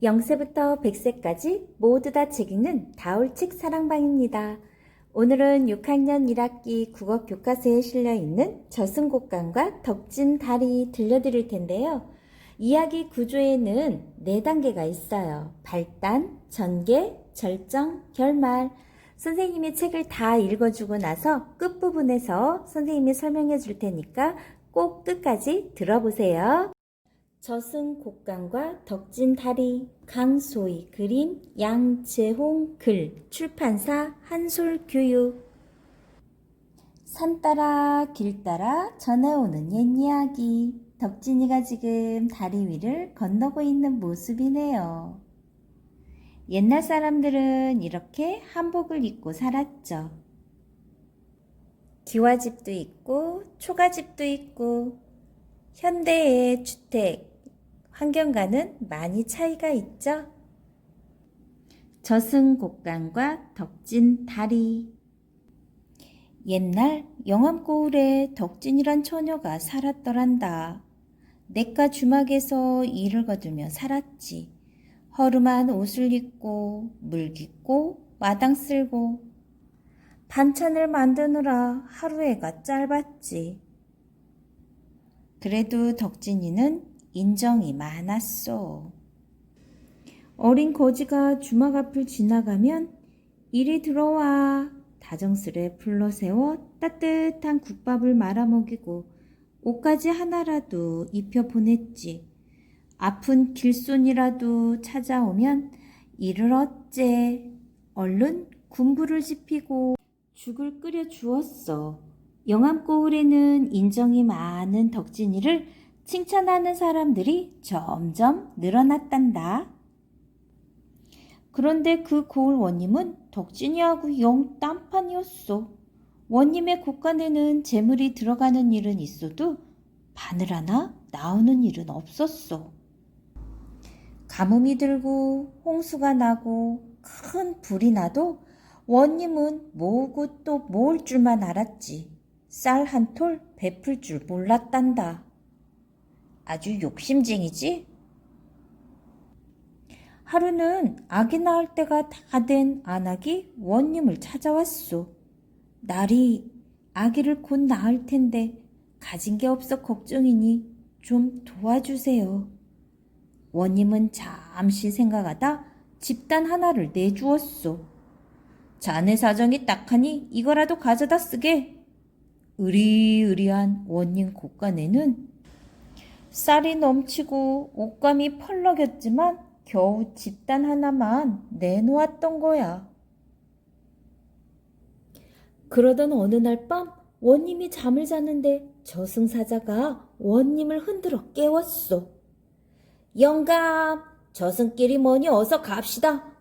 0세부터 100세까지 모두 다 책 읽는 다울책 사랑방입니다. 오늘은 6학년 1학기 국어 교과서에 실려있는 저승곡간과 덕진다리 들려드릴 텐데요. 이야기 구조에는 4단계가 있어요. 발단, 전개, 절정, 결말. 선생님이 책을 다 읽어주고 나서 끝부분에서 선생님이 설명해 줄 테니까 꼭 끝까지 들어보세요. 저승곡간과 덕진다리, 강소희 그림, 양재홍 글, 출판사 한솔교육. 산 따라 길 따라 전해오는 옛 이야기. 덕진이가 지금 다리 위를 건너고 있는 모습이네요. 옛날 사람들은 이렇게 한복을 입고 살았죠. 기와집도 있고 초가집도 있고 현대의 주택, 환경과는 많이 차이가 있죠. 저승곡간과 덕진다리. 옛날 영암고을에 덕진이란 처녀가 살았더란다. 내과 주막에서 일을 거두며 살았지. 허름한 옷을 입고 물 깃고 마당 쓸고 반찬을 만드느라 하루에가 짧았지. 그래도 덕진이는 인정이 많았어. 어린 거지가 주막 앞을 지나가면 이리 들어와 다정스레 불러세워 따뜻한 국밥을 말아 먹이고 옷가지 하나라도 입혀 보냈지. 아픈 길손이라도 찾아오면 이를 어째 얼른 군부를 지피고 죽을 끓여 주었어. 영암고을에는 인정이 많은 덕진이를 칭찬하는 사람들이 점점 늘어났단다. 그런데 그 고을 원님은 덕진이하고 영 딴판이었어. 원님의 곳간에는 재물이 들어가는 일은 있어도 바늘 하나 나오는 일은 없었어. 가뭄이 들고 홍수가 나고 큰 불이 나도 원님은 모으고 또 모을 줄만 알았지. 쌀 한 톨 베풀 줄 몰랐단다. 아주 욕심쟁이지? 하루는 아기 낳을 때가 다 된 안악이 원님을 찾아왔소. 날이 아기를 곧 낳을 텐데 가진 게 없어 걱정이니 좀 도와주세요. 원님은 잠시 생각하다 집단 하나를 내주었소. 자네 사정이 딱하니 이거라도 가져다 쓰게. 으리으리한 원님 곳간에는 쌀이 넘치고 옷감이 펄럭였지만 겨우 집단 하나만 내놓았던 거야. 그러던 어느 날 밤 원님이 잠을 자는데 저승사자가 원님을 흔들어 깨웠소. 영감, 저승길이 뭐니 어서 갑시다.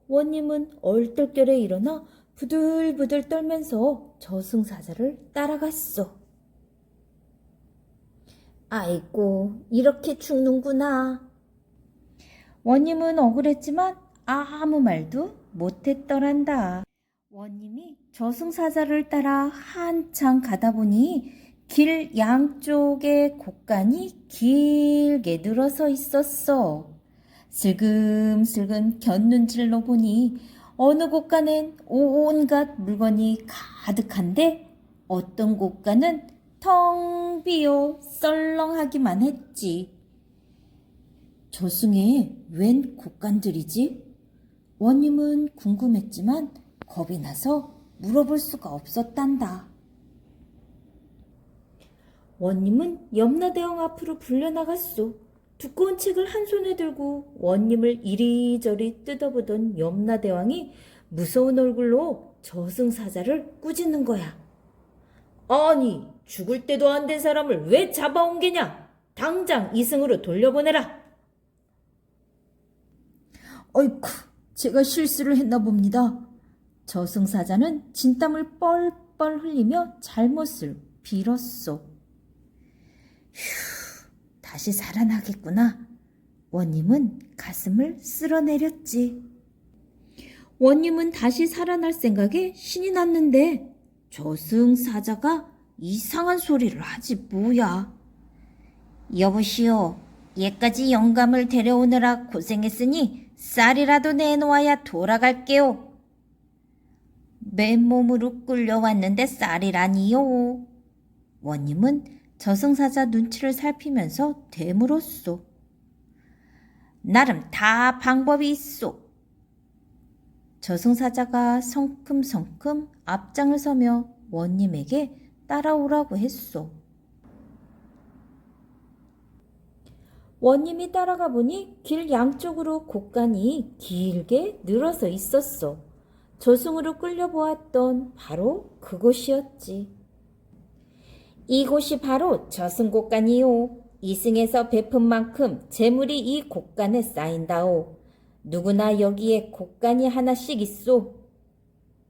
원님은 얼떨결에 일어나 부들부들 떨면서 저승사자를 따라갔소. 아이고, 이렇게 죽는구나. 원님은 억울했지만 아무 말도 못했더란다. 원님이 저승사자를 따라 한참 가다 보니 길 양쪽에 곳간이 길게 늘어서 있었어. 슬금슬금 곁눈질로 보니 어느 곳간엔 온갖 물건이 가득한데 어떤 곳간은 텅 비어 썰렁하기만 했지. 저승에 웬 곳간들이지? 원님은 궁금했지만 겁이 나서 물어볼 수가 없었단다. 원님은 염라대왕 앞으로 불려나갔소. 두꺼운 책을 한 손에 들고 원님을 이리저리 뜯어보던 염라대왕이 무서운 얼굴로 저승사자를 꾸짖는 거야. 아니, 죽을 때도 안 된 사람을 왜 잡아온 게냐? 당장 이승으로 돌려보내라. 어이쿠, 제가 실수를 했나 봅니다. 저승사자는 진땀을 뻘뻘 흘리며 잘못을 빌었소. 휴, 다시 살아나겠구나. 원님은 가슴을 쓸어내렸지. 원님은 다시 살아날 생각에 신이 났는데 저승사자가 이상한 소리를 하지 뭐야. 여보시오, 얘까지 영감을 데려오느라 고생했으니 쌀이라도 내놓아야 돌아갈게요. 맨몸으로 끌려왔는데 쌀이라니요. 원님은 저승사자 눈치를 살피면서 되물었소. 나름 다 방법이 있소. 저승사자가 성큼성큼 앞장을 서며 원님에게 따라오라고 했소. 원님이 따라가 보니 길 양쪽으로 곳간이 길게 늘어서 있었어. 저승으로 끌려보았던 바로 그곳이었지. 이곳이 바로 저승곳간이요. 이승에서 베푼 만큼 재물이 이 곳간에 쌓인다오. 누구나 여기에 곳간이 하나씩 있소.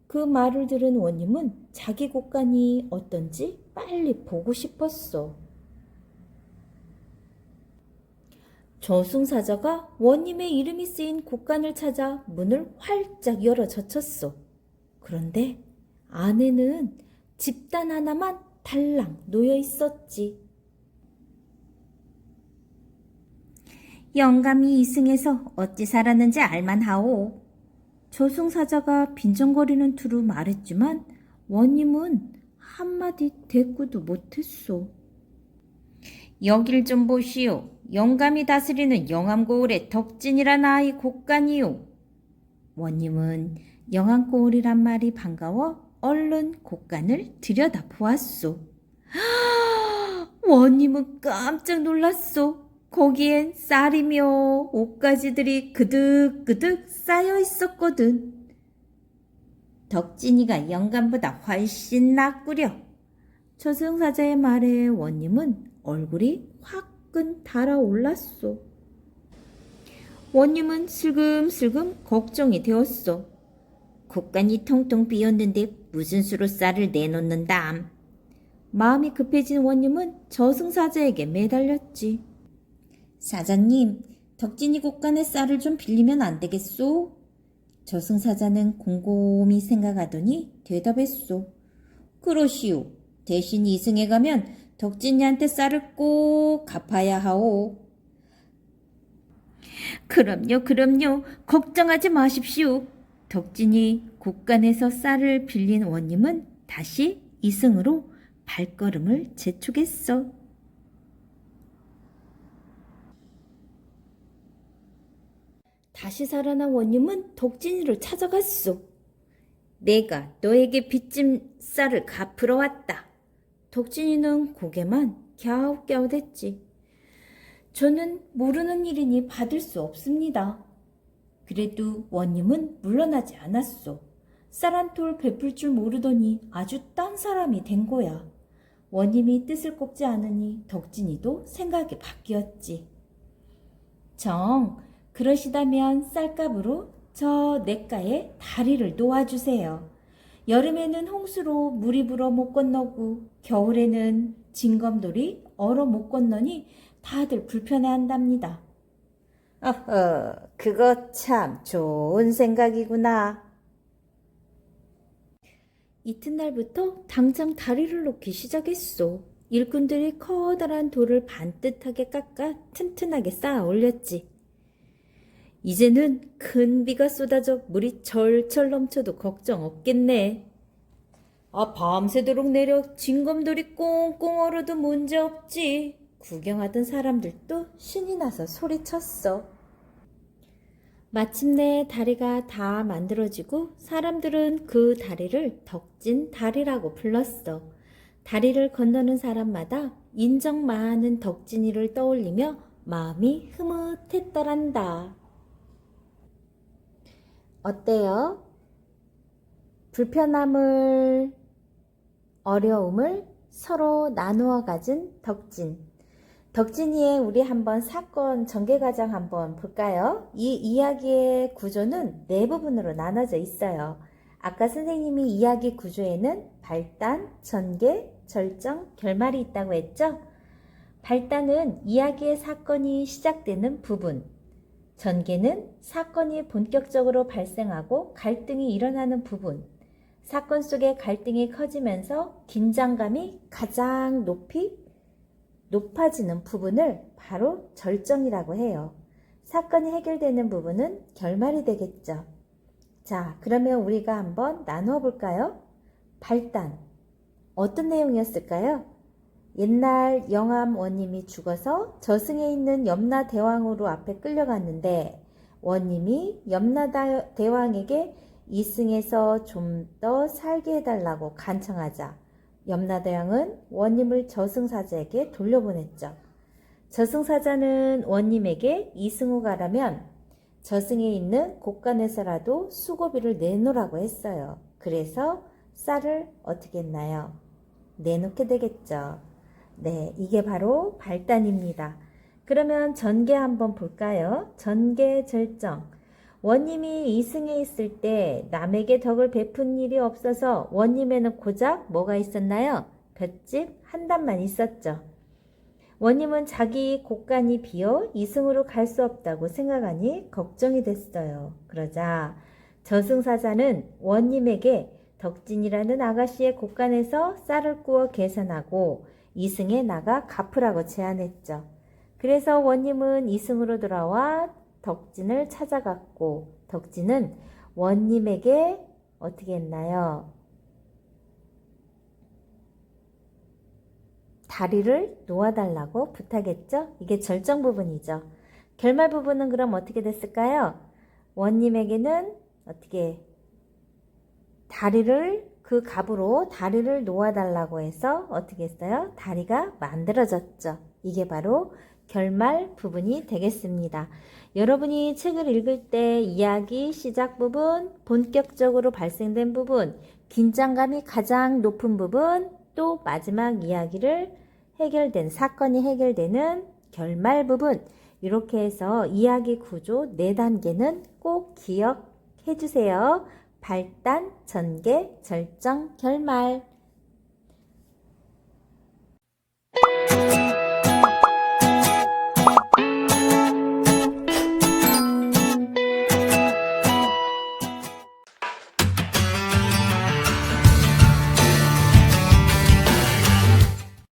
그 말을 들은 원님은 자기 곳간이 어떤지 빨리 보고 싶었어. 저승사자가 원님의 이름이 쓰인 곳간을 찾아 문을 활짝 열어 젖혔어. 그런데 안에는 집단 하나만 달랑 놓여 있었지. 영감이 이승에서 어찌 살았는지 알만하오. 저승사자가 빈정거리는 투로 말했지만 원님은 한마디 대꾸도 못했소. 여길 좀 보시오. 영감이 다스리는 영암고을의 덕진이란 아이 곳간이요. 원님은 영암고을이란 말이 반가워 얼른 곳간을 들여다보았소. 원님은 깜짝 놀랐소. 거기엔 쌀이며 옷가지들이 그득그득 쌓여 있었거든. 덕진이가 영감보다 훨씬 낫구려. 저승사자의 말에 원님은 얼굴이 화끈 달아올랐소. 원님은 슬금슬금 걱정이 되었소. 곳간이 텅텅 비었는데 무슨 수로 쌀을 내놓는담. 마음이 급해진 원님은 저승사자에게 매달렸지. 사자님, 덕진이 곳간의 쌀을 좀 빌리면 안 되겠소? 저승사자는 곰곰이 생각하더니 대답했소. 그러시오. 대신 이승에 가면 덕진이한테 쌀을 꼭 갚아야 하오. 그럼요. 걱정하지 마십시오. 덕진이 곳간에서 쌀을 빌린 원님은 다시 이승으로 발걸음을 재촉했어. 다시 살아난 원님은 덕진이를 찾아갔소. 내가 너에게 빚진 쌀을 갚으러 왔다. 덕진이는 고개만 갸웃갸웃했지. 저는 모르는 일이니 받을 수 없습니다. 그래도 원님은 물러나지 않았소. 쌀 한 톨 베풀 줄 모르더니 아주 딴 사람이 된 거야. 원님이 뜻을 꼽지 않으니 덕진이도 생각이 바뀌었지. 정, 그러시다면 쌀값으로 저 냇가에 다리를 놓아주세요. 여름에는 홍수로 물이 불어 못 건너고 겨울에는 징검돌이 얼어 못 건너니 다들 불편해한답니다. 그거 참 좋은 생각이구나. 이튿날부터 당장 다리를 놓기 시작했소. 일꾼들이 커다란 돌을 반듯하게 깎아 튼튼하게 쌓아 올렸지. 이제는 큰 비가 쏟아져 물이 절철 넘쳐도 걱정 없겠네. 밤새도록 내려 징검돌이 꽁꽁 얼어도 문제없지. 구경하던 사람들도 신이 나서 소리쳤어. 마침내 다리가 다 만들어지고 사람들은 그 다리를 덕진 다리라고 불렀어. 다리를 건너는 사람마다 인정 많은 덕진이를 떠올리며 마음이 흐뭇했더란다. 어때요? 불편함을, 어려움을 서로 나누어 가진 덕진. 덕진이의 우리 한번 사건 전개 과정 한번 볼까요? 이 이야기의 구조는 네 부분으로 나눠져 있어요. 아까 선생님이 이야기 구조에는 발단, 전개, 절정, 결말이 있다고 했죠? 발단은 이야기의 사건이 시작되는 부분, 전개는 사건이 본격적으로 발생하고 갈등이 일어나는 부분, 사건 속의 갈등이 커지면서 긴장감이 가장 높이 높아지는 부분을 바로 절정이라고 해요. 사건이 해결되는 부분은 결말이 되겠죠. 자, 그러면 우리가 한번 나누어 볼까요? 발단. 어떤 내용이었을까요? 옛날 영암 원님이 죽어서 저승에 있는 염라대왕으로 앞에 끌려갔는데 원님이 염라대왕에게 이승에서 좀 더 살게 해달라고 간청하자 염라대왕은 원님을 저승사자에게 돌려보냈죠. 저승사자는 원님에게 이승 후 가라면 저승에 있는 곳간에서라도 수고비를 내놓으라고 했어요. 그래서 쌀을 어떻게 했나요? 내놓게 되겠죠. 네, 이게 바로 발단입니다. 그러면 전개 한번 볼까요? 전개 절정. 원님이 이승에 있을 때 남에게 덕을 베푼 일이 없어서 원님에는 고작 뭐가 있었나요? 볏짚 한 단만 있었죠. 원님은 자기 곳간이 비어 이승으로 갈 수 없다고 생각하니 걱정이 됐어요. 그러자 저승사자는 원님에게 덕진이라는 아가씨의 곳간에서 쌀을 구워 계산하고 이승에 나가 갚으라고 제안했죠. 그래서 원님은 이승으로 돌아와 덕진을 찾아갔고 덕진은 원님에게 어떻게 했나요? 다리를 놓아달라고 부탁했죠. 이게 절정 부분이죠. 결말 부분은 그럼 어떻게 됐을까요? 원님에게는 어떻게 그 갑으로 다리를 놓아달라고 해서 어떻게 했어요? 다리가 만들어졌죠. 이게 바로 결말 부분이 되겠습니다. 여러분이 책을 읽을 때 이야기 시작 부분, 본격적으로 발생된 부분, 긴장감이 가장 높은 부분, 또 마지막 사건이 해결되는 결말 부분, 이렇게 해서 이야기 구조 4단계는 꼭 기억해 주세요. 발단, 전개, 절정, 결말.